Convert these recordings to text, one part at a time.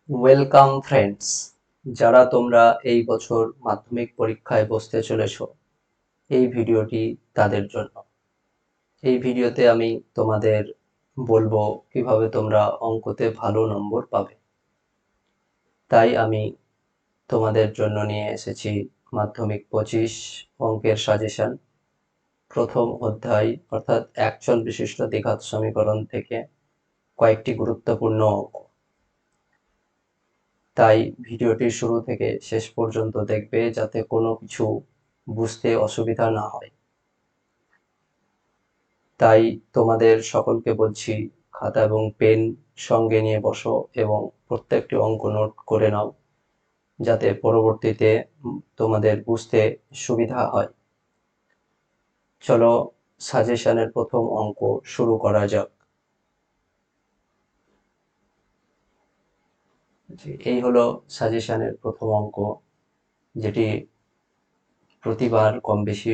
Welcome friends, যারা তোমরা এই বছর মাধ্যমিক পরীক্ষায় বসতে চলেছ, এই ভিডিওটি তাদের জন্য। এই ভিডিওতে আমি তোমাদের বলবো কিভাবে তোমরা অঙ্কতে ভালো নম্বর পাবে। তাই আমি তোমাদের জন্য নিয়ে এসেছি মাধ্যমিক 25 অঙ্কের সাজেশন। প্রথম অধ্যায় অর্থাৎ একচল বিশিষ্ট দ্বিঘাত সমীকরণ থেকে কয়েকটি গুরুত্বপূর্ণ অঙ্ক। তাই ভিডিওটি শুরু থেকে শেষ পর্যন্ত দেখবে, যাতে কোনো কিছু বুঝতে অসুবিধা না হয়। তাই তোমাদের সকলকে বলছি, খাতা এবং পেন সঙ্গে নিয়ে বসো এবং প্রত্যেকটি অঙ্ক নোট করে নাও, যাতে পরবর্তীতে তোমাদের বুঝতে সুবিধা হয়। চলো সাজেশনের প্রথম অঙ্ক শুরু করা যাক। এই হলো সাজেশনের প্রথম অঙ্ক, যেটি প্রতিবার কম বেশি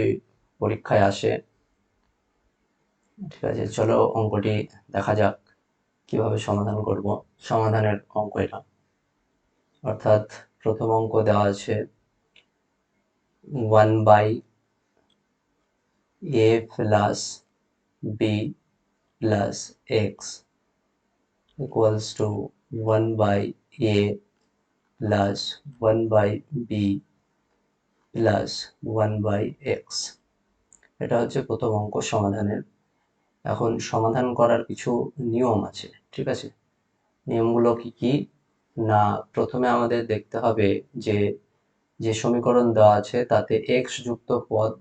পরীক্ষায় আসে। ঠিক আছে, চলো অঙ্কটি দেখা যাক কিভাবে সমাধান করব। সমাধানের অঙ্ক এটা, অর্থাৎ প্রথম অঙ্ক দেওয়া আছে 1/a plus b plus x equals to 1/a plus 1/b plus 1/x। এটা হচ্ছে প্রথম অঙ্ক সমাধানের। এখন সমাধান করার কিছু নিয়ম আছে, ঠিক আছে। নিয়মগুলো কি কি না, প্রথমে আমাদের দেখতে হবে যে যে সমীকরণ দেওয়া আছে তাতে x যুক্ত পদ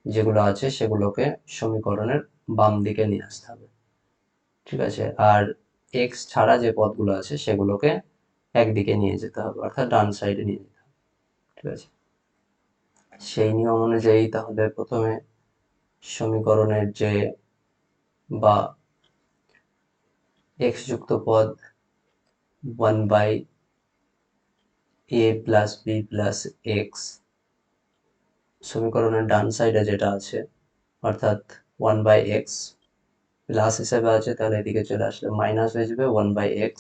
যেগুলো আছে সেগুলোকে সমীকরণের বাম দিকে নিয়ে আসতে হবে, ঠিক আছে। আর x ছাড়া যে পদগুলো আছে সেগুলোকে একদিকে নিয়ে যেতে হবে, অর্থাৎ ডান সাইডে নিয়ে যেতে হবে, ঠিক আছে। সেই নিয়ম অনুযায়ী তাহলে প্রথমে সমীকরণের যে বা x যুক্ত পদ 1/a plus b plus x সমীকরণের ডান সাইডে যেটা আছে, অর্থাৎ 1/x প্লাস হিসেবে আছে, তাহলে এদিকে চলে আসলে মাইনাস হয়ে যাবে 1/x,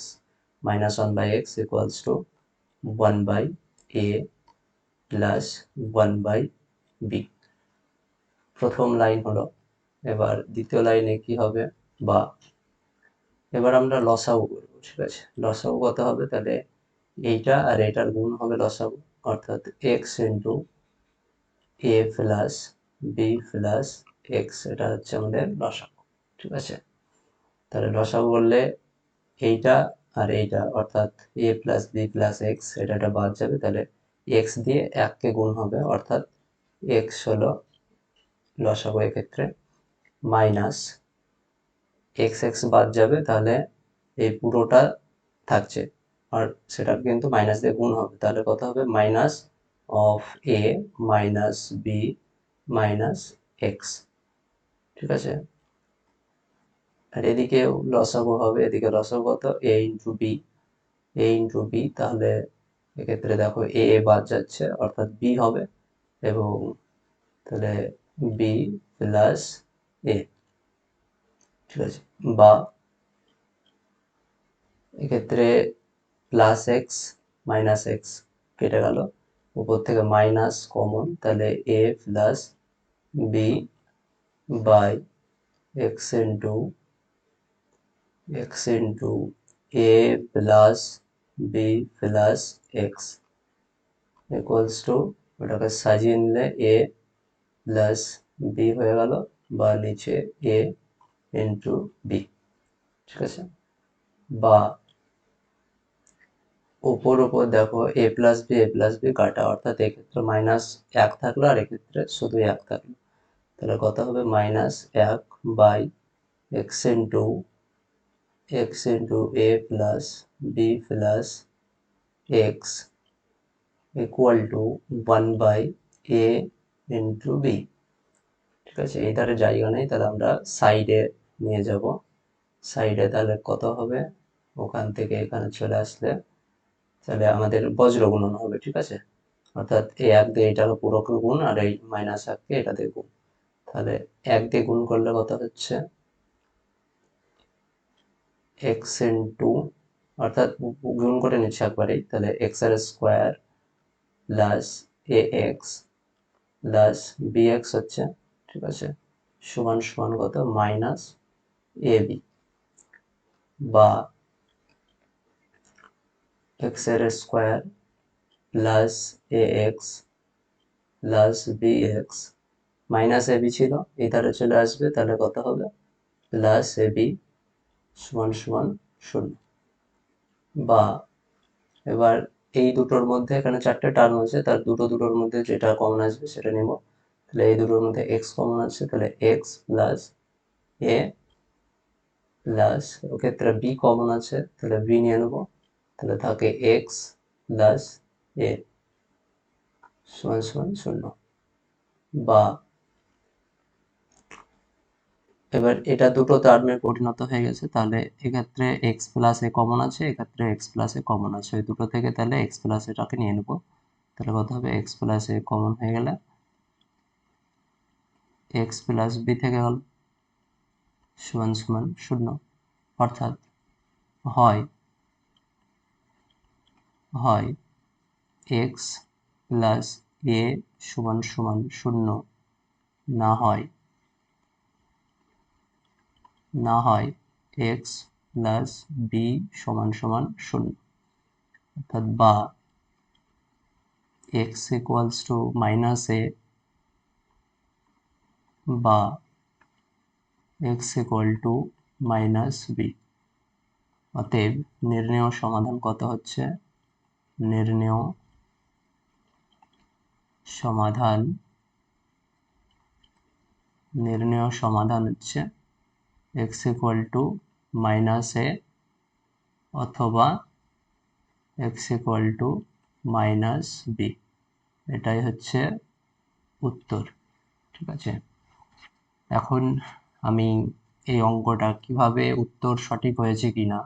minus 1/x equals to 1/a plus 1/b। প্রথম লাইন হলো। এবার দ্বিতীয় লাইনে কি হবে, বা এবার আমরা লসাগু করবো, ঠিক আছে। লসাগু কত হবে, তাহলে এইটা আর এটার গুণ হবে লসাগু, অর্থাৎ x into a plus b plus x, এটা হচ্ছে আমাদের লসাগু, ঠিক আছে। তাহলে লসাগু করলে এইটা আর এইটা, অর্থাৎ a plus b plus x, এটা বাদ যাবে, তাহলে x দিয়ে 1 কে গুণ হবে, অর্থাৎ x হলো লসাগু এক্ষেত্রে, মাইনাস এক্স এক্স বাদ যাবে, তাহলে এই পুরোটা থাকছে, আর সেটা কিন্তু মাইনাস দিয়ে গুণ হবে, তাহলে কত হবে, minus of a minus b minus x, ঠিক আছে। আর এদিকেও লসাগু হবে, এদিকে লসাগু কত, a ইন্টু বি, তাহলে এক্ষেত্রে দেখো এ বাদ যাচ্ছে, অর্থাৎ বি হবে, এবং তাহলে বি প্লাস এ, ঠিক আছে। বা এক্ষেত্রে প্লাস এক্স মাইনাস এক্স কেটে গেল, উপর থেকে মাইনাস কমন, তাহলে a plus b by x into a plus b plus x equals to, ওটাকে সাজিয়ে নিলে এ প্লাস বি হয়ে গেল, বা নিচে এ ইন্টু বি, ঠিক আছে। বা উপর দেখো এ প্লাস বি কাটা, অর্থাৎ এক্ষেত্রে মাইনাস 1 থাকলো আর এক্ষেত্রে শুধু 1 থাকলো, তাহলে কত হবে, minus 1 by x into a plus b plus x equal to 1/a into b, ঠিক আছে। এই ধারে জায়গা নেই, তাহলে আমরা সাইডে নিয়ে যাব। সাইডে তাহলে কত হবে, ওখান থেকে এখানে চলে আসলে তাহলে আমাদের বজ্র গুণন হবে, ঠিক আছে। অর্থাৎ এই 1 দিয়ে এটাকে পুরোকে গুণ, আর এই মাইনাস 1কে এটা দিয়ে গুণ, তাহলে 1 দিয়ে গুণ করলে কত হচ্ছে, এক্স ইন্টু অর্থাৎ গুণ করে নিচ্ছি একবারেই, তাহলে এক্স এর square plus a x plus b x হচ্ছে, ঠিক আছে, সমান সমান কত, মাইনাস এ বি, বা এক্স এর square plus a x plus b x, minus a b ছিল এই ধারে চলে আসবে, তাহলে কত হবে, প্লাস এ বি সমান সমান 0। বা এবার এই দুটোর মধ্যে এখানে চারটে টার্ম আছে, তার দুটোর মধ্যে যেটা কমন আসবে সেটা নেব। তাহলে এই দুটোর মধ্যে এক্স কমন আছে, তাহলে এক্স প্লাস এ প্লাস, ওক্ষেত্রে বি কমন আছে তাহলে বি নিয়ে নেবো, তাহলে থাকে এক্স প্লাস এ সমান সমান 0। বা এবার এটা দুটো টার্মে পরিণত হয়ে গেছে, তাহলে এক্ষেত্রে এক্স প্লাস এ কমন আছে, এক্ষেত্রে এক্স প্লাস এ কমন আছে, ওই দুটো থেকে তাহলে এক্স প্লাস এটাকে নিয়ে নেবো, তাহলে কত হবে, এক্স প্লাস এ কমন হয়ে গেলে এক্স প্লাস বি থেকে গেল সমান সমান 0। অর্থাৎ হয় এক্স প্লাস এ সমান সমান 0, না হয় এক্স প্লাস বি সমান সমান 0। অর্থাৎ বা x equals to minus a বা x equal to minus b. অতএব নির্ণেয় সমাধান কত হচ্ছে, নির্ণেয় সমাধান হচ্ছে x equal to minus a অথবা x equal to minus b, এটাই হচ্ছে উত্তর। ঠিক আছে, এখন আমি এই অঙ্কটা কিভাবে উত্তর সঠিক হয়েছে কিনা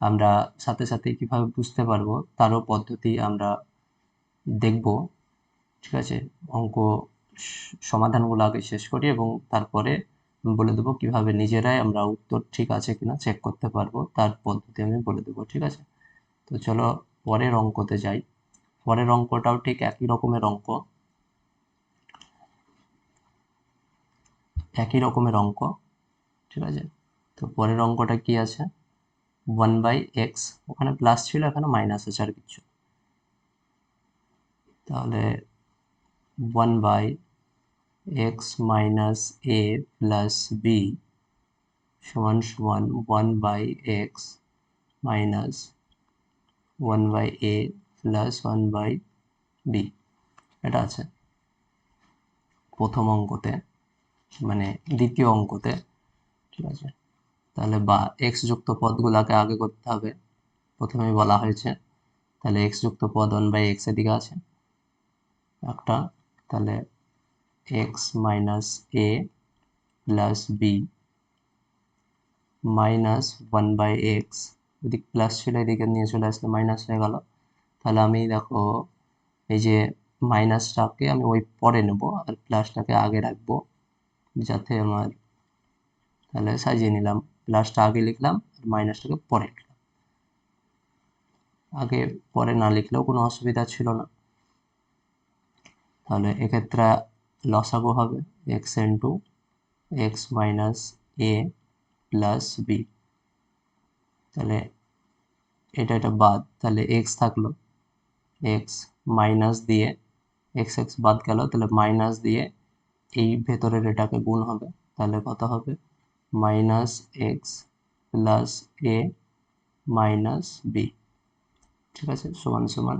আমরা সাথে সাথে কিভাবে বুঝতে পারবো তারও পদ্ধতি আমরা দেখব। ঠিক আছে, অঙ্ক সমাধানগুলো আগে শেষ করি এবং তারপরে বলে দেবো কিভাবে নিজেরাই আমরা উত্তর ঠিক আছে কিনা চেক করতে পারবো, তার পদ্ধতি আমি বলে দেবো। ঠিক আছে, তো চলো পরের অঙ্কতে যাই। পরের অঙ্কটাও ঠিক একই রকমের অঙ্ক, ঠিক আছে। তো পরের অঙ্কটা কি আছে, 1/x, ওখানে প্লাস ছিল এখানে মাইনাস আছে আর কিছু, তাহলে 1/x minus a plus b সমান সমান 1/x minus 1/a plus 1/b, এটা আছে প্রথম অঙ্কতে, মানে দ্বিতীয় অঙ্কতে। ঠিক আছে, তাহলে বা এক্স যুক্ত পদগুলোকে আগে করতে হবে, প্রথমেই বলা হয়েছে। তাহলে এক্স যুক্ত পদ 1/x এদিকে আছে একটা, তাহলে x minus a plus B minus 1/x, এদিক প্লাস ছিল এদিকে নিয়ে চলে আসলে মাইনাস হয়ে গেল। তাহলে আমি দেখো এই যে মাইনাসটাকে আমি ওই পরে নেব আর প্লাসটাকে আগে রাখবো, যাতে আমার, তাহলে সাজিয়ে নিলাম, প্লাসটা আগে লিখলাম আর মাইনাসটাকে পরে লিখলাম। আগে পরে না লিখলেও কোনো অসুবিধা ছিল না। তাহলে এক্ষেত্রে লসাগু হবে x into x minus a plus B, তাহলে এটা বাদ, তাহলে এক্স থাকলো, এক্স মাইনাস দিয়ে এক্স এক্স বাদ গেল, তাহলে মাইনাস দিয়ে এই ভেতরের এটাকে গুণ হবে, তাহলে কত হবে, মাইনাস এক্স প্লাস এ মাইনাস বি। ঠিক আছে, সমান সমান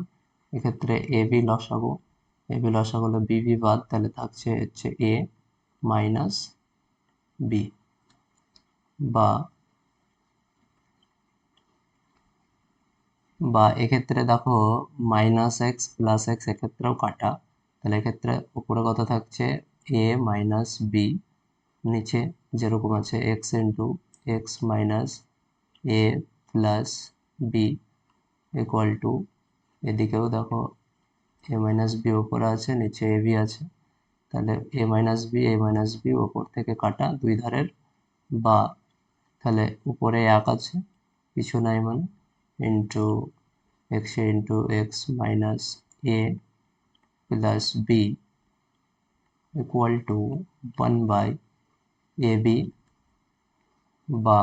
এক্ষেত্রে এ বি লসাগু, হলো বি বাদ, তাহলে থাকছে হচ্ছে এ মাইনাস বি। বা এক্ষেত্রে দেখো মাইনাস এক্স প্লাস এক্স এক্ষেত্রেও কাটা, তাহলে এক্ষেত্রে উপরে কত থাকছে, এ মাইনাস বি, নিচে যেরকম আছে x into x minus a plus b equal to, এদিকেও দেখো এ মাইনাস বি ওপরে আছে, নিচে এ বি আছে, তাহলে এ মাইনাস বি ওপর থেকে কাটা দুই ধারের, বা তাহলে উপরে 1 আছে কিছু নাই মানে into x minus a plus b equal to 1/ab, বা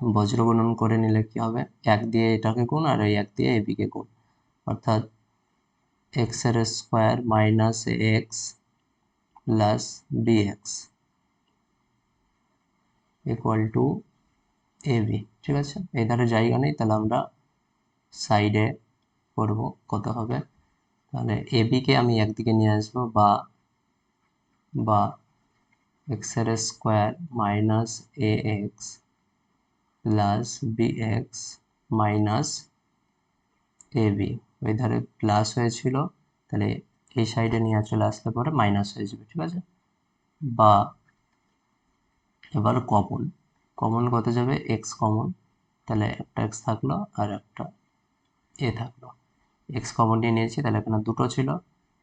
বজ্র গুণন করে নিলে কি হবে, 1 দিয়ে এটাকে গুণ আর এই 1 দিয়ে ab কে গুণ, অর্থাৎ এক্স এর square minus x plus bx equal to ab। ঠিক আছে, এই ধারে জায়গা নেই, তাহলে আমরা সাইডে করব, কত হবে, তাহলে ab কে আমি একদিকে নিয়ে আসবো, বা এক্স এর square minus a x plus bx minus ab, ওই ধারে প্লাস হয়েছিল, তাহলে এই সাইডে নিয়ে চলে আসলে পরে মাইনাস হয়ে যাবে। ঠিক আছে, বা এবার কমন কত যাবে, এক্স কমন, তাহলে একটা এক্স থাকলো আর একটা এ থাকলো, এক্স কমন নিয়ে নিয়েছি, তাহলে এখানে দুটো ছিল,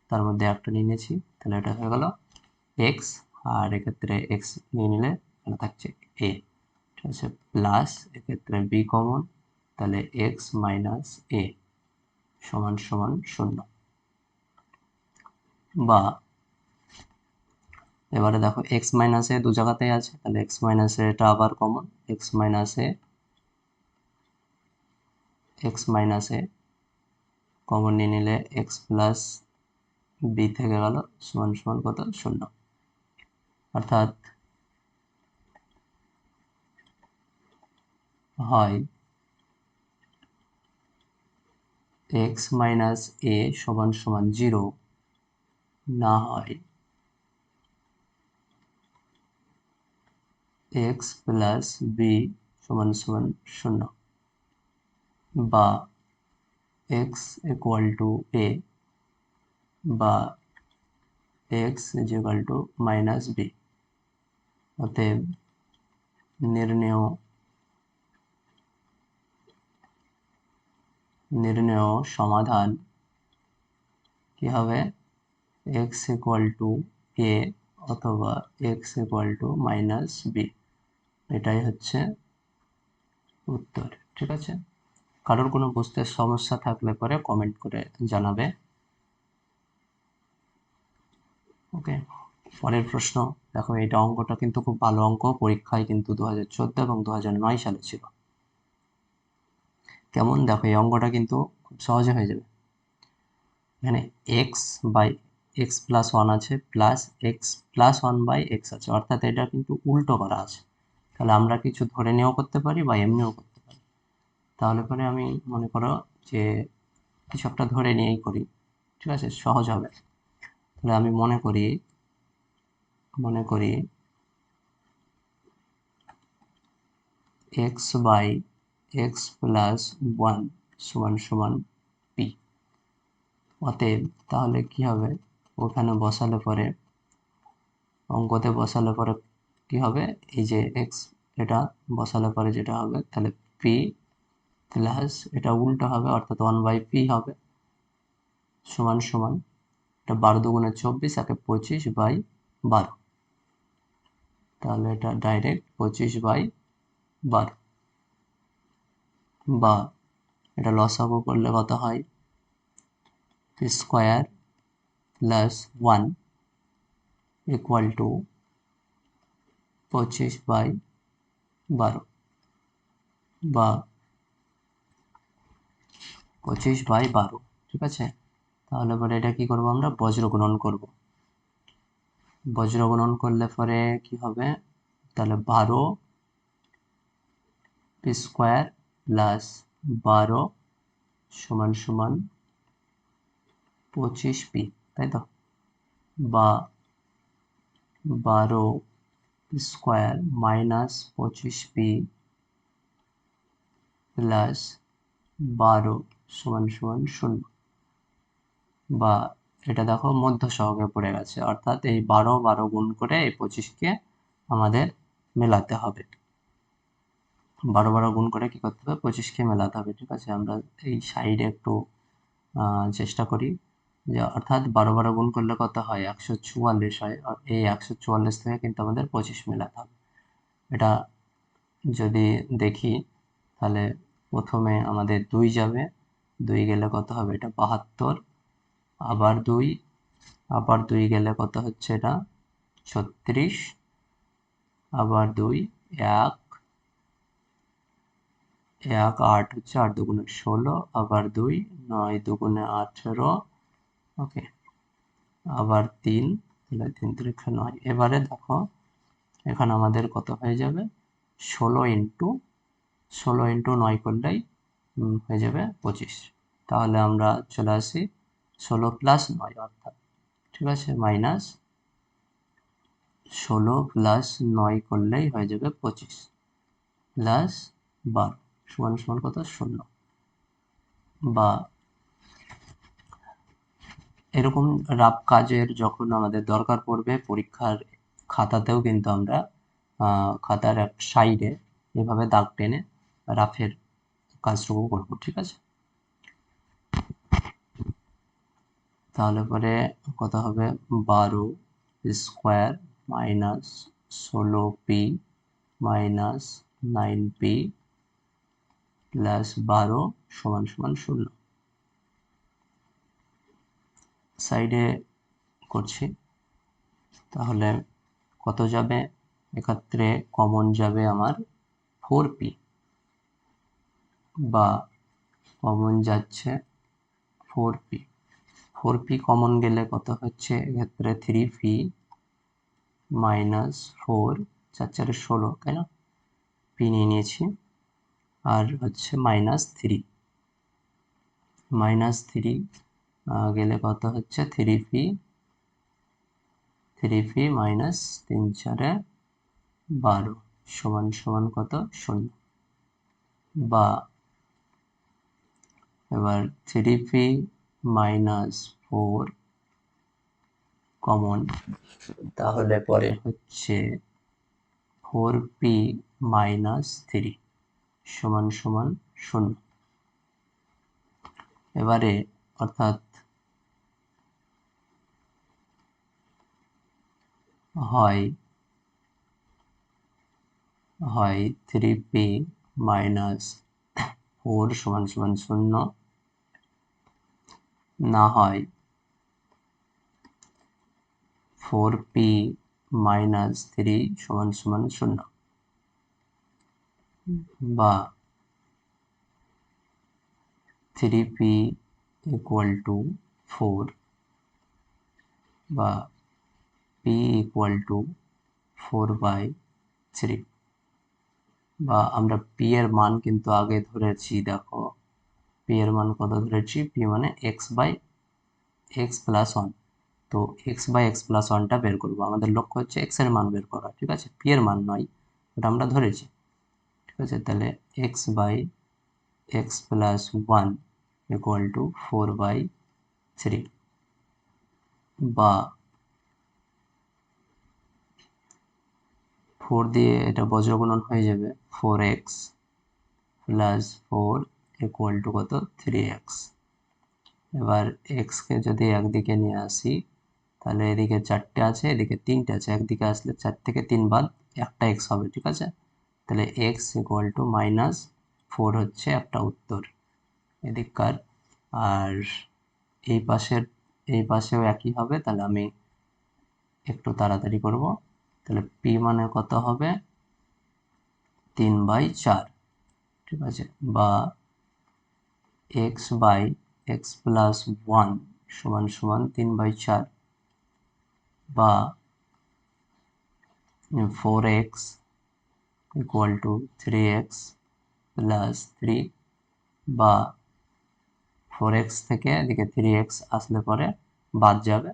তার মধ্যে একটা নিয়ে নিয়েছি, তাহলে এটা হয়ে গেল এক্স, আর এক্ষেত্রে এক্স নিয়ে নিলে এখানে থাকছে এ। ঠিক আছে, প্লাস এক্ষেত্রে বি কমন, তাহলে এক্স মাইনাস এ সমান সমান 0, বা এবারে দেখো এক্স মাইনাস এ দু জায়গাতেই আছে, তাহলে এক্স মাইনাস এটা আবার common, x minus a common নিয়ে নিলে এক্স প্লাস বি থেকে গেল সমান সমান কত, 0, অর্থাৎ হয় এক্স মাইনাস এ সমান সমান 0, না হয় এক্স প্লাস বি সমান সমান 0, বা এক্স ইকুয়াল টু এ, বা x is equal to minus b. অতএব নির্ণেয় সমাধান কি হবে, এক্স ইকুয়াল টু এ অথবা x equal to minus b, এটাই হচ্ছে উত্তর। ঠিক আছে, কারোর কোনো বুঝতে সমস্যা থাকলে পরে কমেন্ট করে জানাবে। ওকে, পরের প্রশ্ন দেখো, এইটা অঙ্কটা কিন্তু খুব ভালো অঙ্ক, পরীক্ষায় কিন্তু 2014 এবং 2009 সালে ছিল। কেমন, দেখো এই অঙ্কটা কিন্তু খুব সহজে হয়ে যাবে। এখানে x by x plus one আছে, plus x plus one by x আছে, অর্থাৎ এটা কিন্তু উল্টো করা আছে। তাহলে আমরা কিছু ধরে নিয়েও করতে পারি বা এমনিও করতে পারি। তাহলে পরে আমি মনে করো যে কিছু একটা ধরে নিয়েই করি, ঠিক আছে, সহজ হবে। তাহলে আমি মনে করি x by x plus one সমান সমান পি। অতএব তাহলে কি হবে, ওখানে বসালে পরে, অঙ্কতে বসালে পরে কি হবে, এই যে এক্স এটা বসালে পরে যেটা হবে, তাহলে পি প্লাস এটা উল্টো হবে, অর্থাৎ 1/p হবে, সমান সমান এটা 12 দুগুণে 24, একে 25/12, তাহলে এটা ডাইরেক্ট 25/12, বা এটা লসাগু করলে কত হয়, P square plus 1 equal to 25/12, বা 25/12। ঠিক আছে, তাহলে পরে এটা কি করব, আমরা বজ্র গুণন করব। বজ্র গুণন করলে পরে কি হবে, তাহলে 12 পি স্কোয়ার প্লাস 12 সমান সমান 25p, তাই তো, বা 12 স্কোয়ার মাইনাস 25p প্লাস 12 সমান সমান 0, বা এটা দেখো মধ্য সহগে পড়ে গেছে, অর্থাৎ এই 12 গুণ করে এই 25কে আমাদের মেলাতে হবে, 12 গুণ করে কি করতে হবে, 25কে মেলাতে হবে। ঠিক আছে, আমরা এই সাইডে একটু চেষ্টা করি, যে অর্থাৎ 12 গুণ করলে কত হয়, 144 হয়, আর এই 144 থেকে কিন্তু আমাদের 25 মেলাতে হবে। এটা যদি দেখি তাহলে প্রথমে আমাদের 2 যাবে, 2 গেলে কত হবে, এটা 72, আবার 2 গেলে কত হচ্ছে, এটা 36, আবার 2, 1, 8 হচ্ছে, 8 দুগুণে 16, আবার 2, 9 দুগুণে 18, ওকে, আবার 3, তাহলে 3 3 9। এবারে দেখো এখানে আমাদের কত হয়ে যাবে, 16 ইন্টু 9 করলেই হয়ে যাবে 25। তাহলে আমরা চলে আসি 16 প্লাস 9 অর্থাৎ, ঠিক আছে, মাইনাস 16 প্লাস 9 করলেই হয়ে যাবে 25, প্লাস 12 সমান সমান কত, 0। বা এরকম রাফ কাজের যখন আমাদের দরকার পড়বে পরীক্ষার খাতাতেও কিন্তু আমরা খাতার এক সাইডে এভাবে দাগ টেনে রাফের কাজটুকু করবো, ঠিক আছে। তাহলে পরে কত হবে, 12 square minus 16p minus 9p plus 12 সমান সমান 0। সাইডে করছি, তাহলে কত যাবে, এক্ষেত্রে কমন যাবে আমার 4p, বা কমন যাচ্ছে 4p, 4p কমন গেলে কত হচ্ছে, এক্ষেত্রে 3p মাইনাস 4, 4 4 16, তাই না, p নিয়ে নিয়েছি, আর হচ্ছে -3 গেলে কত হচ্ছে, 3p মাইনাস 3 4 12 সমান সমান কত, 0। বা এবার 3p মাইনাস 4 কমন, তাহলে পরে হচ্ছে 4p মাইনাস 3 সমান সমান 0। এবারে অর্থাৎ হয় 3p মাইনাস 4 সমান সমান 0, না হয় 4p মাইনাস 3 সমান সমান 0, বা 3p ইকুয়াল টু 4, বা p ইকুয়াল টু 4/3। বা আমরা p এর মান কিন্তু আগে ধরেছি, দেখো p এর মান কত ধরেছি, p মানে x প্লাস 1। তো x প্লাস 1টা বের করবো, আমাদের লক্ষ্য হচ্ছে x এর মান বের করা, ঠিক আছে, p এর মান নয়, ওটা আমরা ধরেছি, ঠিক আছে। তাহলে x প্লাস 1 ইকুয়াল টু 4/3, বা 4 দিয়ে এটা বজ্রগুণন হয়ে যাবে, 4x প্লাস 4 ইকুয়াল টু কত, 3x। এবার x কে যদি একদিকে নিয়ে আসি, তাহলে এদিকে 4টে আছে, এদিকে 3টে আছে, একদিকে আসলে 4 থেকে 3 বাদ একটা x হবে, ঠিক আছে। তাহলে x ইকুয়াল টু -4 হচ্ছে একটা উত্তর এদিককার। আর এই পাশেও একই হবে, তাহলে আমি একটু তাড়াতাড়ি করব। তাহলে p মানে কত হবে, 3/4, ঠিক আছে, বা x প্লাস 1 সমান সমান 3/4, বা 4x equal to 3x plus 3, বা 4x থেকে এদিকে 3x আসলে পরে বাদ যাবে,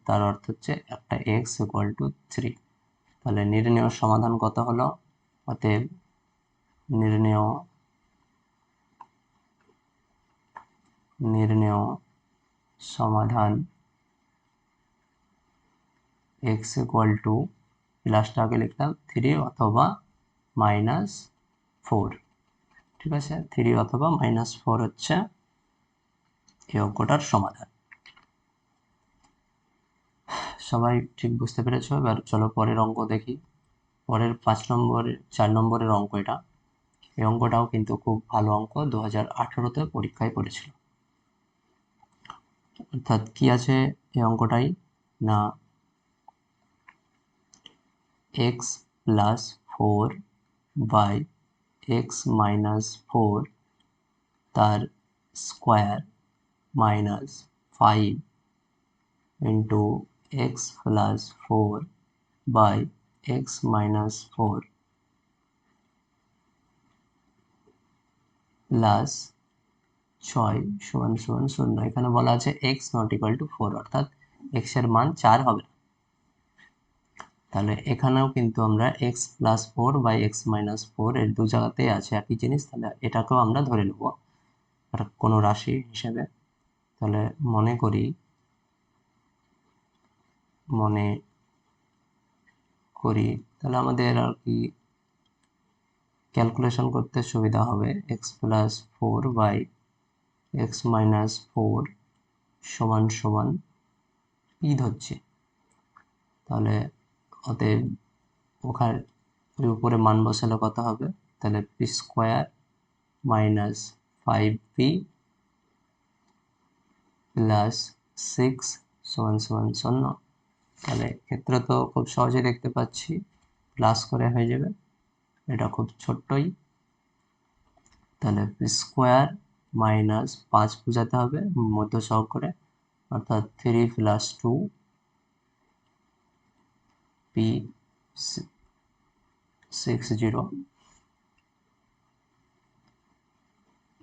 তার অর্থ হচ্ছে একটা x ইকুয়াল টু 3। তাহলে নির্ণেয় সমাধান কত হলো, অতএব নির্ণেয় সমাধান x ইকুয়াল টু, প্লাসটাকে লিখলাম 3 অথবা -4, ঠিক আছে, 3 অথবা -4 হচ্ছে এই অঙ্কটার সমাধান। সবাই ঠিক বুঝতে পেরেছো? এবার চলো পরের অঙ্ক দেখি। পরের 4 নম্বরের অঙ্ক এটা। এই অঙ্কটাও কিন্তু খুব ভালো অঙ্ক, 2018-তে পরীক্ষায় পড়েছিল। অর্থাৎ কি আছে এই অঙ্কটাই না, x plus 4 by x minus 4 তার square minus 5 into x plus 4 by x minus 4 plus 6 সমান সমান 0। এখানে বলা আছে x নট ইকুয়াল টু 4, অর্থাৎ x এর মান 4 হবে না। তাহলে এখানেও কিন্তু আমরা x plus 4 by x minus 4 এর দু জায়গাতেই আছে একই জিনিস, তাহলে এটাকেও আমরা ধরে নেব কোনো রাশি হিসেবে। তাহলে মনে করি তাহলে আমাদের আর কি ক্যালকুলেশন করতে সুবিধা হবে। x plus 4 by x minus 4 সমান সমান p ধরছি। তাহলে অতএব ওখানে উপরে মান বসালে কত হবে, তাহলে p square minus 5p plus 6 সমান সমান 0। তাহলে ক্ষেত্র তো খুব সহজে দেখতে পাচ্ছি, প্লাস করে হয়ে যাবে, এটা খুব ছোট্টই। তাহলে পি স্কোয়ার মাইনাস 5 বোঝাতে হবে মধ্য সহগ করে, অর্থাৎ 3 প্লাস 2 পি 60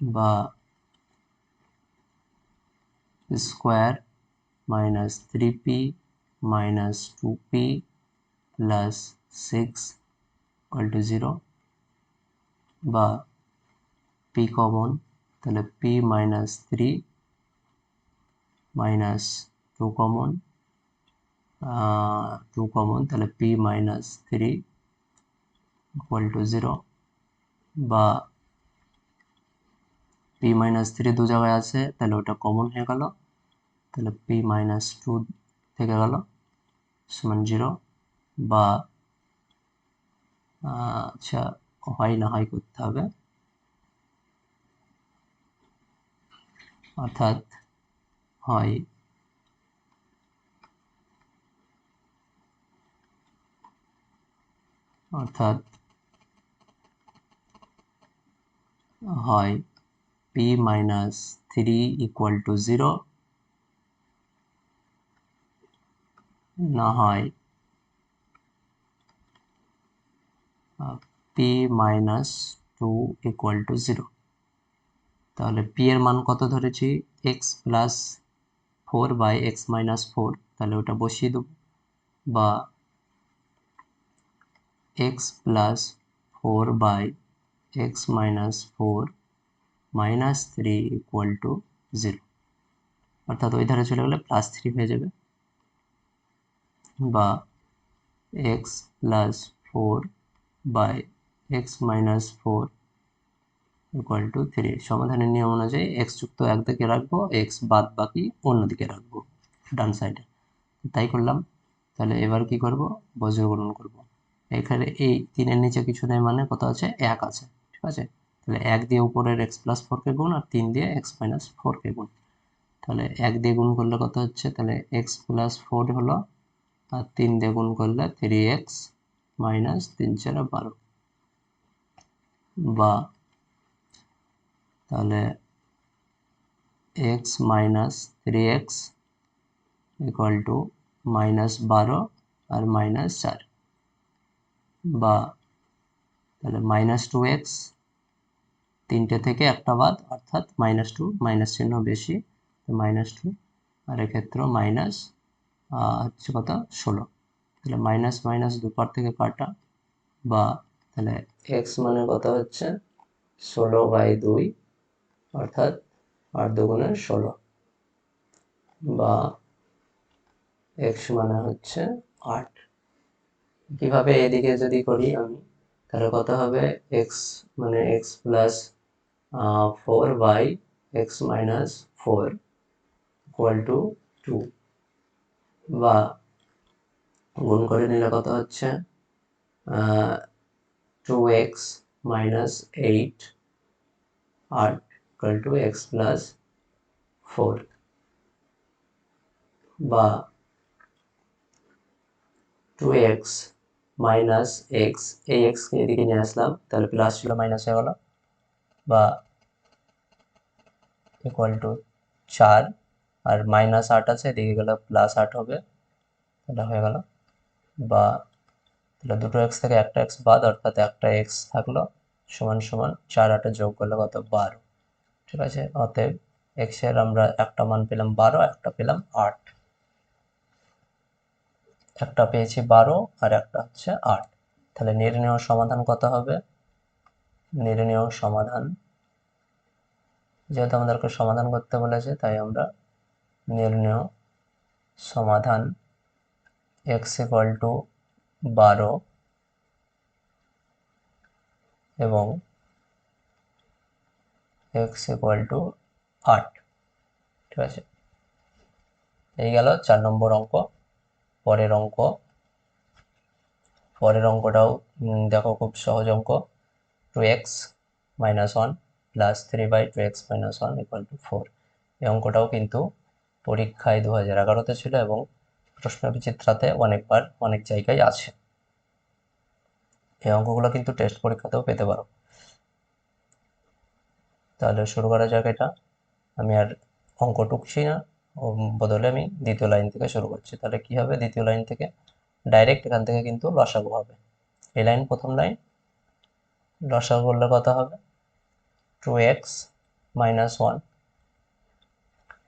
বা square minus 3p minus 2p plus 6 equal to 0, বা p কমন, তাহলে p মাইনাস 3 মাইনাস 2 কমন, তাহলে p মাইনাস 3 ইকুয়াল টু 0, বা p মাইনাস 3 দু জায়গায় আছে, তাহলে ওটা কমন হয়ে গেল, তাহলে p মাইনাস 2 থেকে গেল সমান 0, বা আচ্ছা হয় না হয় করতে হবে, অর্থাৎ হয় p মাইনাস 3 ইকুয়াল টু 0, না হয় p মাইনাস 2 ইকুয়াল টু 0। তাহলে p এর মান কত ধরেছি, x plus 4 by x minus 4, তাহলে ওটা বসিয়ে দেব, বা x plus 4 by x minus 4 minus 3 equal to 0, অর্থাৎ ওই ধারে চলে গেলে প্লাস 3 হয়ে যাবে, বা x plus 4 by x minus 4 equal to 3। সমাধানের নিয়ম অনুযায়ী x যুক্ত একদিকে রাখবো, x বাদ বাকি অন্যদিকে রাখবো ডান সাইডে, তাই করলাম। তাহলে এবার কি করব, বজ্রগুণন করব। এখানে এই 3-এর নিচে কিছু নেই মানে কত আছে, 1 আছে, ঠিক আছে। তাহলে 1 দিয়ে উপরের x প্লাস 4-কে গুণ, আর 3 দিয়ে x মাইনাস 4-কে গুণ। তাহলে 1 দিয়ে গুণ করলে কত হচ্ছে, তাহলে x প্লাস 4 হলো, আর 3 দিয়ে গুণ করলে 3x মাইনাস 3 4 12, বা তাহলে x minus 3x equal to minus 12 আর মাইনাস 4, বা তাহলে মাইনাস 2x, 3টে থেকে একটা বাদ, অর্থাৎ মাইনাস 2, মাইনাস চিহ্ন বেশি, মাইনাস 2, আর এক্ষেত্রে মাইনাস হচ্ছে কত 16। তাহলে মাইনাস মাইনাস দুপার থেকে কাটা, বা তাহলে x মানে কত হচ্ছে 16/2, অর্থাৎ 8 দুগুণে 16, বা x মানে হচ্ছে 8। কিভাবে এদিকে যদি করি আমি, তাহলে কত হবে, x মানে x plus 4 by x minus 4 equal to 2, বা গুণ করে নিলে কত হচ্ছে 2x মাইনাস 8 আর ইকুয়াল টু এক্স প্লাস 4, বা 2x মাইনাস এক্স, এই এক্সকে এদিকে নিয়ে আসলাম, তাহলে প্লাস ছিল মাইনাস হয়ে গেল, বা ইকুয়াল টু 4 আর মাইনাস 8 আছে, এদিকে গেলে প্লাস 8 হবে, তাহলে হয়ে গেল, বা তাহলে দুটো এক্স থেকে একটা এক্স বাদ, অর্থাৎ একটা এক্স থাকলো, সমান সমান 4 8 যোগ করলে কত, 12। ঠিক আছে, অতএব এক্স এর আমরা একটা মান পেলাম 12, একটা পেলাম 8, একটা পেয়েছি 12 আর একটা হচ্ছে 8। তাহলে নির্ণেয় সমাধান কত হবে? নির্ণেয় সমাধান, যেহেতু আমাদেরকে সমাধান করতে বলেছে, তাই আমরা নির্ণেয় সমাধান এক্স ইকুয়াল টু 12 এবং এক্স ইকুয়াল টু 8। ঠিক আছে, এই গেল 4 নম্বর অঙ্ক। পরের অঙ্কটাও দেখো, খুব সহজ অঙ্ক। 2x minus 1 plus 3/2x minus 1 equal to 4। এই অঙ্কটাও কিন্তু পরীক্ষায় 2011-তে ছিল এবং প্রশ্নবিচিত্রাতে অনেকবার অনেক জায়গায় আছে। এই অঙ্কগুলো কিন্তু টেস্ট পরীক্ষাতেও পেতে পারো। তাহলে শুরু করা যাক এটা। আমি আর অঙ্ক টুকছি না, বদলে আমি দ্বিতীয় লাইন থেকে শুরু করছি। তাহলে কি হবে, দ্বিতীয় লাইন থেকে ডাইরেক্ট এখান থেকে কিন্তু লসাগু হবে। এই লাইন প্রথম লাইন, লসাগু করলে কত হবে, 2x মাইনাস 1,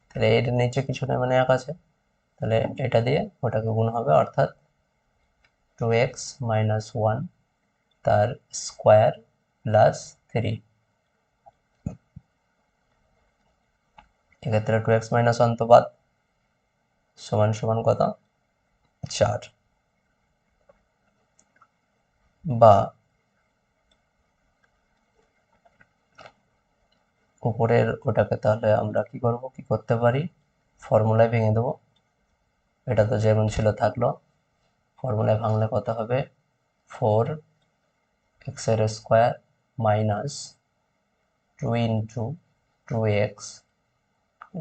তাহলে এর নিচে কিছু নেই মানে 1 আছে, তাহলে এটা দিয়ে ওটাকে গুণ হবে, অর্থাৎ 2x মাইনাস 1 তার স্কোয়ার প্লাস 3। এক্ষেত্রে 2x মাইনাস 1 তো বাদ, সমান সমান কত, 4, বা উপরের ওটাকে তাহলে আমরা কি করতে পারি, ফর্মুলায় ভেঙে দেবো। এটা তো যেমন ছিল থাকলো, ফর্মুলায় ভাঙলে কত হবে, 4x এর square minus 2 into 2x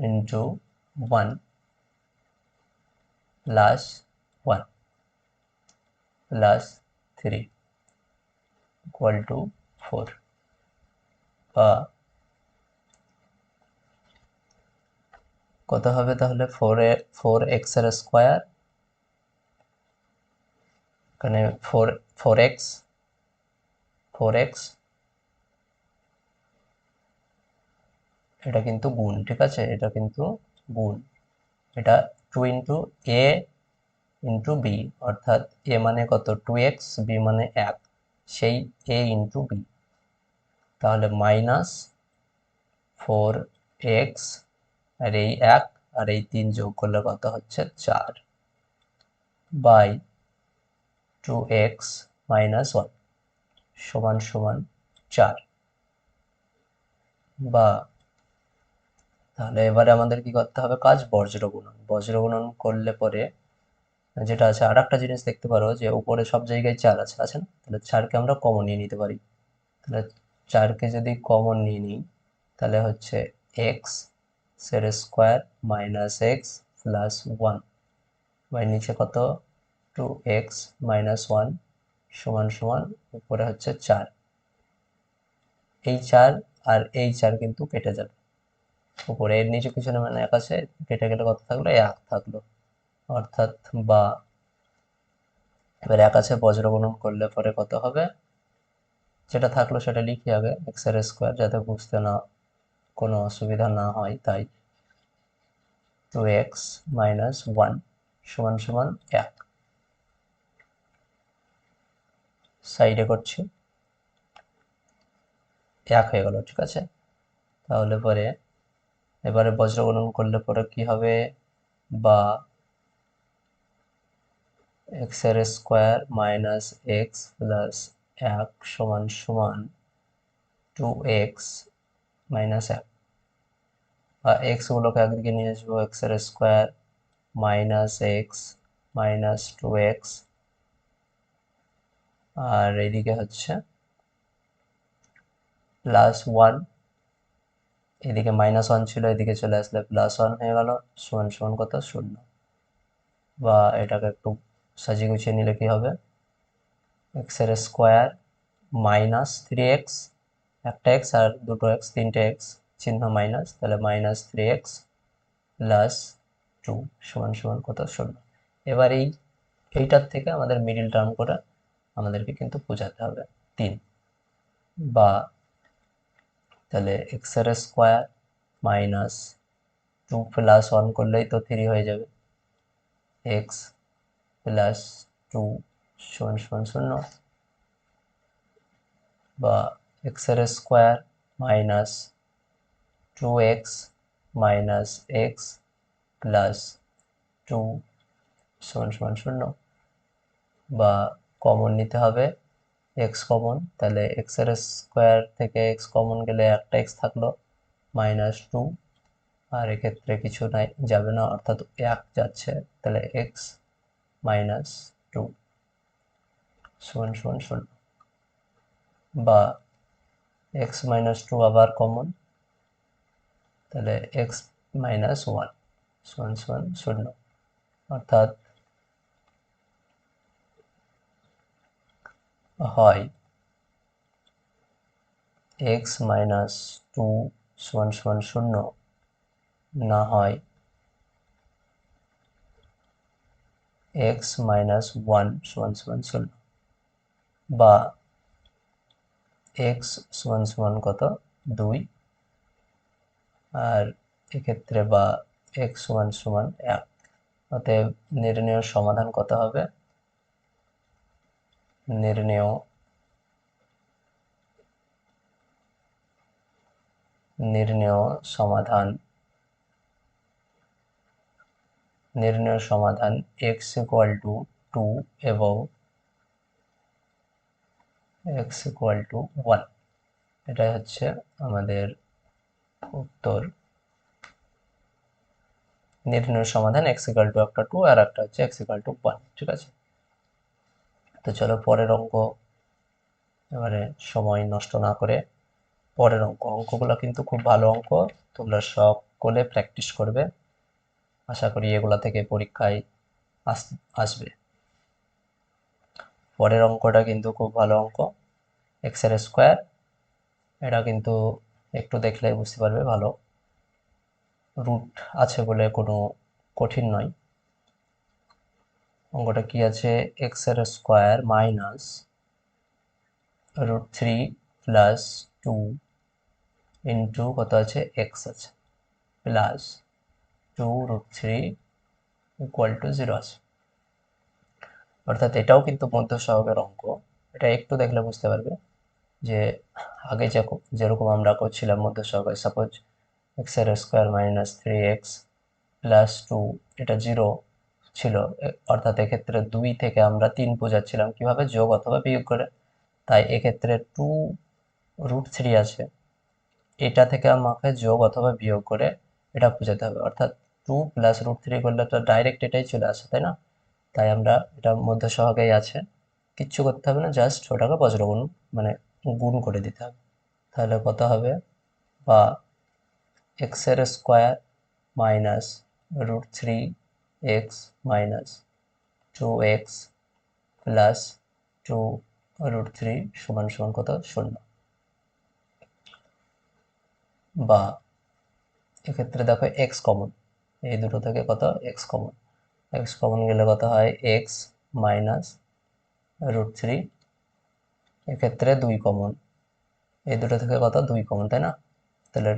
into 1 plus 1 plus 3 equal two 4, বা কত হবে তাহলে, 4x এর স্কোয়ার, এখানে 4x এটা কিন্তু গুণ, ঠিক আছে, এটা কিন্তু গুণ, এটা 2 ইন্টু a ইন্টু বি, অর্থাৎ a মানে কত 2x, b মানে 1, সেই a ইন্টু বি, তাহলে মাইনাস 4x আর এই 1 আর এই 3 যোগ করলে কত হচ্ছে 4 বাই 2x মাইনাস 1 সমান সমান 4, বা তাহলে এবারে আমাদের কি করতে হবে কাজ, বজ্র গুণন করলে পরে যেটা আছে, আর একটা জিনিস দেখতে পারো যে উপরে সব জায়গায় 4 আছে, আছে না, তাহলে 4কে আমরা কমন নিয়ে নিতে পারি। তাহলে 4কে যদি কমন নিয়ে নিই, তাহলে হচ্ছে এক্স এর square minus x plus 1 by নিচে কত 2x মাইনাস 1 সমান সমান উপরে হচ্ছে 4। এই 4 আর এই 4 কিন্তু কেটে যাবে, উপরে এর নিচে কিছু না মানে 1 আছে, কেটে গেলে কত থাকলো, 1 থাকলো, অর্থাৎ বা এবার 1 আছে, বজ্র গুণন করলে পরে কত হবে, যেটা থাকলো সেটা লিখি আগে, এক্স এর স্কোয়ার, যাতে বুঝতে না কোনো অসুবিধা না হয়, তাই 2x মাইনাস 1 সমান সমান 1, সাইডে করছি, 1 হয়ে গেল। ঠিক আছে, তাহলে পরে এবারে বজ্র গুণন করলে পরে কি হবে, বা এক্স এর স্কোয়ার মাইনাস এক্স প্লাস 1 সমান সমান 2x মাইনাস 1, বা এক্স গুলোকে একদিকে নিয়ে আসবো, এক্স এর square minus x minus 2x, আর এইদিকে হচ্ছে প্লাস ওয়ান, এদিকে মাইনাস ওয়ান ছিল, এদিকে চলে আসলে প্লাস ওয়ান হয়ে গেল, সমান সমান কত, শূন্য। বা এটাকে একটু সাজিয়ে গুছিয়ে নিলে কি হবে, এক্স এর স্কোয়ার মাইনাস থ্রি এক্স, একটা এক্স আর দুটো এক্স, তিনটে এক্স, চিহ্ন মাইনাস, তাহলে minus three x plus two সমান সমান কত, শূন্য। এবার এইটার থেকে আমাদের মিডিল টার্ম করে আমাদেরকে কিন্তু বোঝাতে হবে 3, বা তাহলে এক্স এর square minus two plus one করলেই তো 3 হয়ে যাবে, এক্স প্লাস টু সমান সমান শূন্য, বা এক্স এর square minus two x minus x plus two সমান সমান শূন্য, বা কমন নিতে হবে এক্স কমন, তাহলে এক্স এর স্কোয়ার থেকে এক্স কমন গেলে একটা এক্স থাকলো মাইনাস টু, আর এক্ষেত্রে কিছু নাই, যাবে না, অর্থাৎ এক যাচ্ছে, তাহলে এক্স মাইনাস টু সমান সমান শূন্য, বা এক্স মাইনাস টু আবার কমন, তাহলে এক্স মাইনাস ওয়ান সমান সমান শূন্য, অর্থাৎ হয় এক্স মাইনাস টু সমান সমান শূন্য, না হয় এক্স মাইনাস ওয়ান সমান সমান শূন্য, বা এক্স সমান সমান কত, 2, আর এক্ষেত্রে বা এক্স সমান সমান 1। অতএব নির্ণেয় সমাধান কত হবে, নির্ণেয় সমাধান x ইকুয়াল টু 2 এবং x ইকুয়াল টু 1, এটাই হচ্ছে আমাদের উত্তর। নির্ণেয় সমাধান x ইকুয়াল টু একটা 2 আর একটা হচ্ছে x ইকুয়াল টু 1, ঠিক আছে। তো চলো পরের অঙ্ক, এবারে সময় নষ্ট না করে পরের অঙ্কগুলো কিন্তু খুব ভালো অঙ্ক, তোমরা সকলে প্র্যাকটিস করবে, আশা করি এগুলা থেকে পরীক্ষায় আসবে। পরের অঙ্কটা কিন্তু খুব ভালো অঙ্ক, এক্স এর স্কোয়ার, এটা কিন্তু একটু দেখলেই বুঝতে পারবে, ভালো রুট আছে বলে কোনো কঠিন নয়। অঙ্কটা কি আছে, এক্স এর স্কোয়ার মাইনাস √3 প্লাস 2 ইন্টু কত আছে, এক্স আছে, প্লাস 2√3 ইকুয়াল টু 0 আছে। অর্থাৎ এটাও কিন্তু মধ্য সহগের অঙ্ক, এটা একটু দেখলে বুঝতে পারবে যে আগে যেরকম আমরা করছিলাম মধ্য সহগে, সাপোজ এক্স এর স্কোয়ার মাইনাস 3x প্লাস 2, এটা 0 ছিল, অর্থাৎ এক্ষেত্রে 2 থেকে আমরা 3 বোঝাচ্ছিলাম কিভাবে, যোগ অথবা বিয়োগ করে, তাই এক্ষেত্রে 2√3 আছে, এটা থেকে আমাকে যোগ অথবা বিয়োগ করে এটা বোঝাতে হবে, অর্থাৎ 2 প্লাস √3 করলে তো ডাইরেক্ট এটাই চলে আসে, তাই না। তাই আমরা এটা মধ্য সহগেই আছে, কিচ্ছু করতে হবে না, জাস্ট ওটাকে বজ্রগুণ মানে গুণ করে দিতে হবে, তাহলে কত হবে, বা এক্স এর square minus √3x minus 2x plus 2√3 সমান সমান কত, 0, বা এক্ষেত্রে দেখো x কমন, এই দুটো থেকে কত, x কমন, x কমন গেলে কত হয়, x মাইনাস √3, এক্ষেত্রে 2 কমন, এই দুটো থেকে কত, 2 কমন, তাই না, তাহলে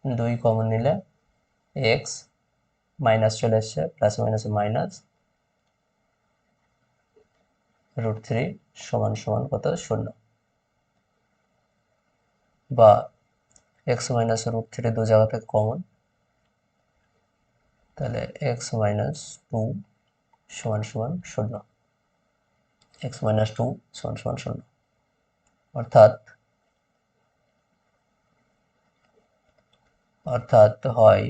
2 কমন নিলে এক্স মাইনাস চলে এসছে, প্লাস মাইনাস মাইনাস √3 সমান সমান কত, 0, বা এক্স মাইনাস √3 দু জায়গা থেকে কমন, তাহলে এক্স মাইনাস 2 সমান সমান 0, এক্স মাইনাস 2 সমান সমান 0, অর্থাৎ হয়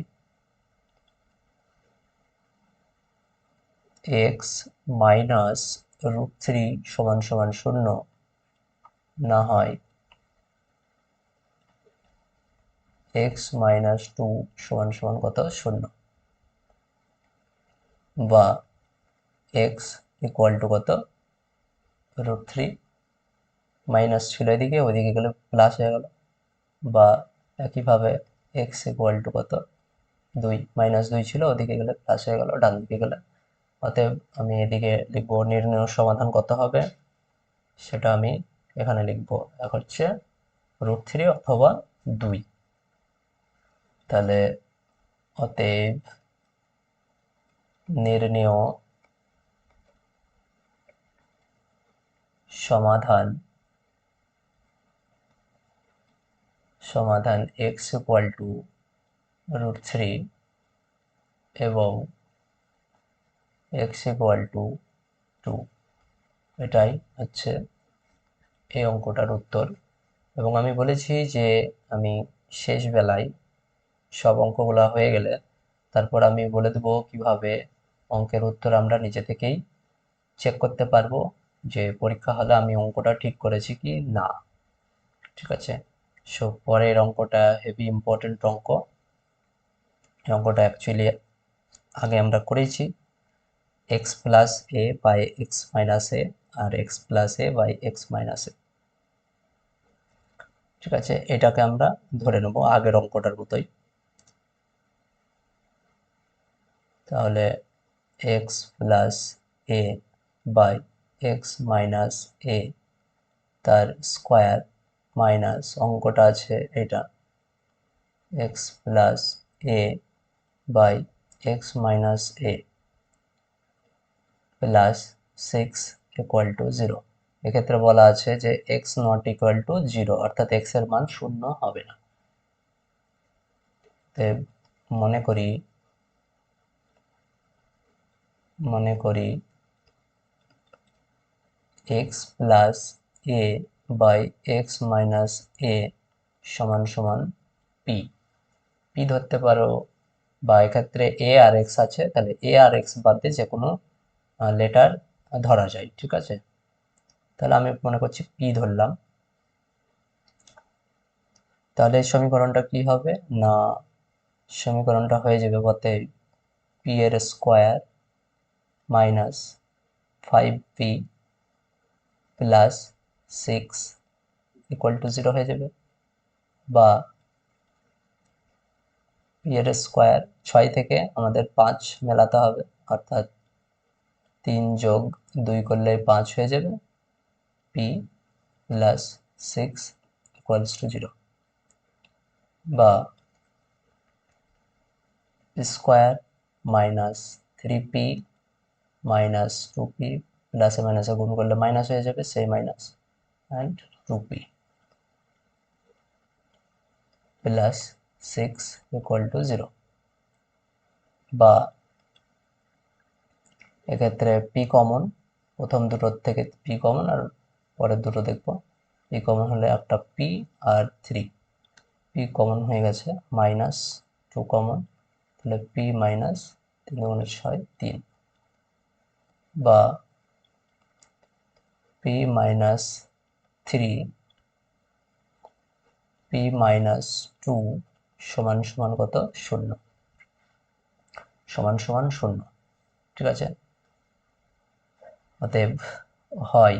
এক্স মাইনাস √3 সমান সমান 0, না হয় এক্স মাইনাস 2 সমান সমান কত 0, বা এক্স ইকুয়াল টু কত √3, মাইনাস ছিল এদিকে, ওইদিকে গেলে প্লাস হয়ে গেল, বা একইভাবে এক্স ইকুয়াল টু কত 2, -2 ছিল ওদিকে গেলে প্লাস হয়ে গেল ডান দিকে গেলে। অতএব আমি এদিকে লিখবো নির্ণয় সমাধান কত হবে, সেটা আমি এখানে লিখবো এক হচ্ছে √3 অথবা 2। তাহলে অতএব নির্ণয় সমাধান x ইকুয়াল টু √3 এবং x ইকুয়াল টু 2, এটাই হচ্ছে এই অঙ্কটার উত্তর। এবং আমি বলেছি যে আমি শেষ বেলায় সব অঙ্কগুলো হয়ে গেলে তারপর আমি বলে দেবো কিভাবে অঙ্কের উত্তর আমরা নিজে থেকেই চেক করতে পারবো যে পরীক্ষা হলে আমি অঙ্কটা ঠিক করেছি কি না। ঠিক আছে, সো পরের অঙ্কটা হেভি ইম্পর্টেন্ট অঙ্ক। এই অঙ্কটা অ্যাকচুয়ালি আগে আমরা করেছি, x plus a by x minus a আর x plus a by x minus a. ঠিক আছে, এটাকে আমরা ধরে নেব আগের অঙ্কটার মতোই। তাহলে x plus a by x minus a তার স্কোয়ার মাইনাস অঙ্কটা আছে এটা x plus a by x minus a plus 6 equal to 0। এক্ষেত্রে বলা আছে যে এক্স নট ইকুয়াল টু 0, অর্থাৎ এক্স এর মান 0 হবে না। মনে করি x plus a by x minus a সমান সমান পি। পি ধরতে পারো, বা এক্ষেত্রে এ আর এক্স আছে, তাহলে এ আর এক্স বাদ দিয়ে যে কোনো লেটার ধরা যায়। ঠিক আছে, তাহলে আমি মনে করছি পি ধরলাম। তাহলে সমীকরণটা কি হবে না, সমীকরণটা হয়ে যাবে বলতে পি এর square minus 5p plus 6 equal to 0 হয়ে যাবে, বা পি এর স্কোয়ার 6 থেকে আমাদের 5 মেলাতে হবে, অর্থাৎ 3 যোগ 2 করলে 5 হয়ে যাবে, পি প্লাস 6 ইকুয়ালস টু 0, বা square minus 3p minus 2p প্লাসে মাইনাসে গুণ করলে মাইনাস হয়ে যাবে, সেই minus and 2p plus 6 equal to 0, বা এক্ষেত্রে পি কমন, প্রথম দুটোর থেকে পি কমন আর পরের দুটো দেখবো। পি কমন হলে একটা পি আর 3, পি কমন হয়ে গেছে, মাইনাস 2 কমন, তাহলে পি মাইনাস 3 × 6 3, বা পি মাইনাস 3 পি মাইনাস 2 সমান সমান কত 0, সমান সমান 0। ঠিক আছে, অতএব হয়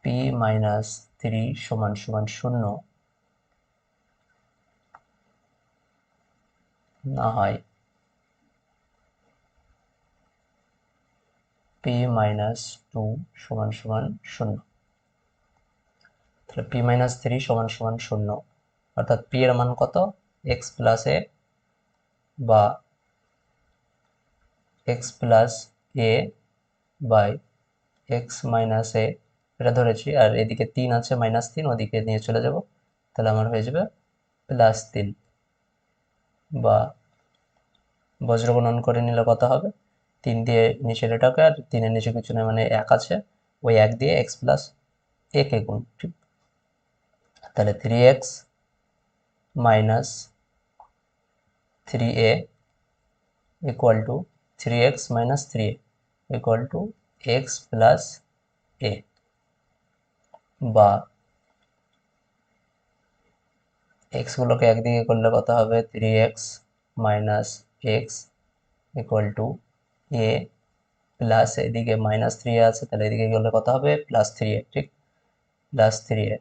পি মাইনাস 3 সমান সমান 0, না হয় পি মাইনাস 2 সমান সমান 0। তাহলে পি মাইনাস 3 সমান সমান 0, অর্থাৎ পি এর মান কত এক্স প্লাস এ বা x plus a by x minus a, এটা ধরেছি, আর এদিকে 3 আছে -3, ওদিকে নিয়ে চলে যাব, তাহলে আমার হয়ে যাবে +3, বা বজ্র গুণন করে নিলে কত হবে 3 দিয়ে নিচের এটাকে আর 3 এর নিচে কিছু নেই, মানে 1 আছে, ওই 1 দিয়ে এক্স প্লাস এ কে গুণ। ঠিক, তাহলে 3x minus 3a equal to 3x minus 3a, equal to x plus a, বা এক্সগুলোকে একদিকে করলে কত হবে 3x minus x equal to a plus এদিকে -3 আছে, তাহলে এদিকে গেলে কত হবে +3a, ঠিক, +3a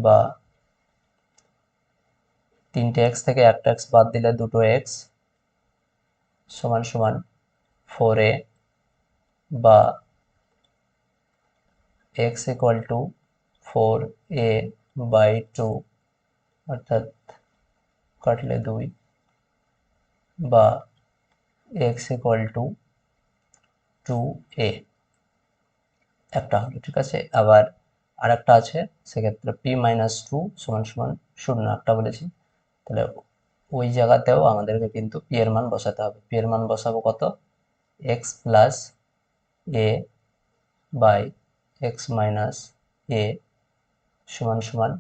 বা 3টে x থেকে একটা x বাদ দিলে 2টো x সমান সমান 4a, বা x equal two 4a by 2 অর্থাৎ কাটলে 2, বা x ইকুয়াল টু 2a একটা হলো, ঠিক আছে। আবার আরেকটা আছে, সেক্ষেত্রে p মাইনাস 2 সমান সমান 0 একটা বলেছি, তাহলে ওই জায়গাতেও আমাদেরকে কিন্তু p এর মান বসাতে হবে। p এর মান বসাবো কত, x plus a by x minus a সমান সমান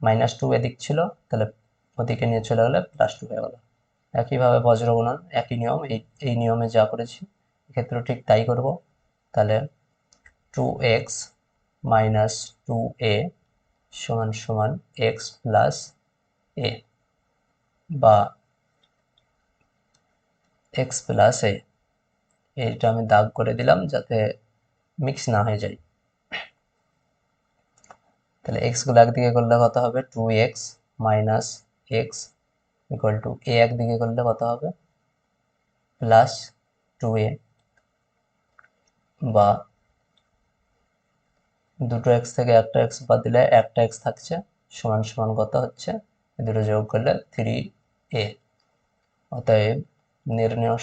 -2 এদিক ছিল, তাহলে ওদিকে নিয়ে চলে গেলে +2 হয়ে গেল। একইভাবে বজ্র গুণন, একই নিয়ম, এই নিয়মে যা করেছি এক্ষেত্রেও ঠিক তাই করব। তাহলে 2x মাইনাস 2a সমান সমান x প্লাস a, বা x প্লাস a, এইটা আমি দাগ করে দিলাম যাতে মিক্স না হয়ে যায়। তাহলে x গুলো একদিকে করলে কত হবে 2x minus x equal two a একদিকে করলে কত হবে প্লাস 2a, বা দুটো x থেকে একটা x বাদ দিলে একটা x থাকছে, সমান সমান কত হচ্ছে, এই দুটো যোগ করলে 3a। অতএব নির্ণেয়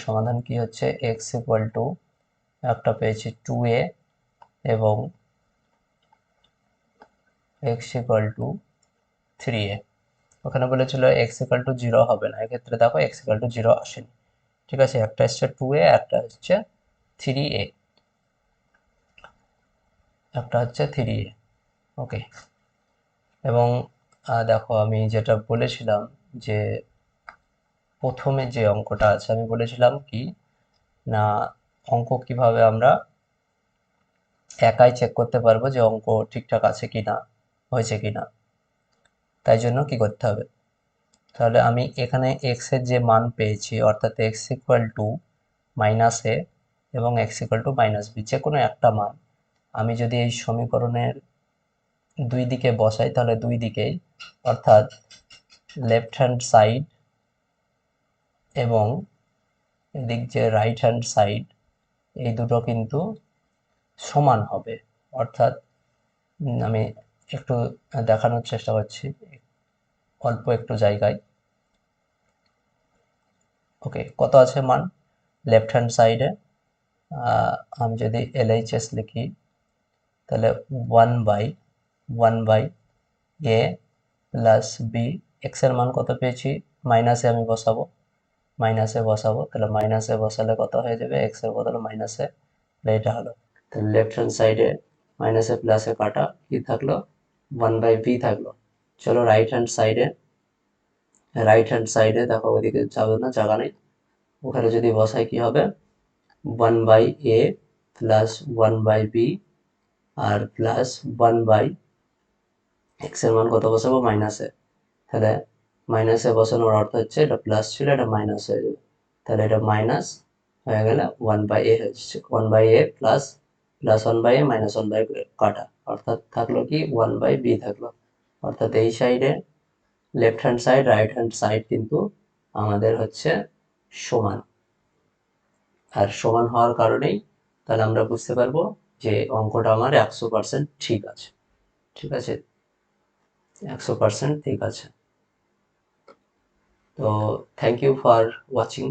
সমাধান কি হচ্ছে, x ইকুয়াল টু একটা পেয়েছি 2a এবং x ইকুয়াল টু 3a। ওখানে বলেছিল x ইকুয়াল টু 0 হবে না, এক্ষেত্রে দেখো x ইকুয়াল টু 0 আসেনি, ঠিক আছে। একটা হচ্ছে 2a, একটা হচ্ছে 3a, ওকে। এবং দেখো আমি যেটা বলেছিলাম যে প্রথমে যে অঙ্কটা আছে, আমি বলেছিলাম কি না, অঙ্ক কিভাবে আমরা একাই চেক করতে পারবো যে অঙ্ক ঠিকঠাক আছে কিনা, হয়েছে কিনা। তাই জন্য কি করতে হবে, তাহলে আমি এখানে x এর যে মান পেয়েছি, অর্থাৎ x equal to minus a এবং x equal to minus b, যে কোনো একটা মান আমি যদি এই সমীকরণের দুই দিকে বসাই, তাহলে দুই দিকেই অর্থাৎ লেফট হ্যান্ড সাইড এবং এদিক যে রাইট হ্যান্ড সাইড, এই দুটো কিন্তু সমান হবে। অর্থাৎ আমি একটু দেখানোর চেষ্টা করছি অল্প একটু জায়গায়। ওকে, কত আছে মান লেফট হ্যান্ড সাইডে, আমি যদি LHS লিখি তাহলে 1/1 a প্লাস বি, এক্স এর মান কত পেয়েছি, মাইনাসে আমি বসাবো, তাহলে মাইনাসে বসালে কত হয়ে যাবে, এক্স এর বদলে মাইনাসে, এটা হলো। তাহলে লেফট হ্যান্ড সাইডে মাইনাসে প্লাসে কাটা কি থাকলো 1/b থাকলো। চলো রাইট হ্যান্ড সাইডে দেখো ওইদিকে যাবে না, জায়গা নেই, ওখানে যদি বসাই কি হবে 1/a প্লাস 1/b আর প্লাস 1/x এর মান কত বসাবো মাইনাসে, তাহলে মাইনাসে বসানোর অর্থ হচ্ছে এটা প্লাস ছিল, এটা মাইনাস হয়ে যাবে, তাহলে এটা মাইনাস হয়ে গেলে 1/a হচ্ছে 1/a plus 1/a minus 1/a কাটা, অর্থাৎ থাকলো কি 1/b থাকলো। অর্থাৎ এই সাইডে left hand side right hand side কিন্তু আমাদের হচ্ছে সমান, আর সমান হওয়ার কারণেই তাহলে আমরা বুঝতে পারবো যে অঙ্কটা আমার 100% ঠিক আছে, 100% ঠিক আছে। তো থ্যাংক ইউ ফর ওয়াচিং।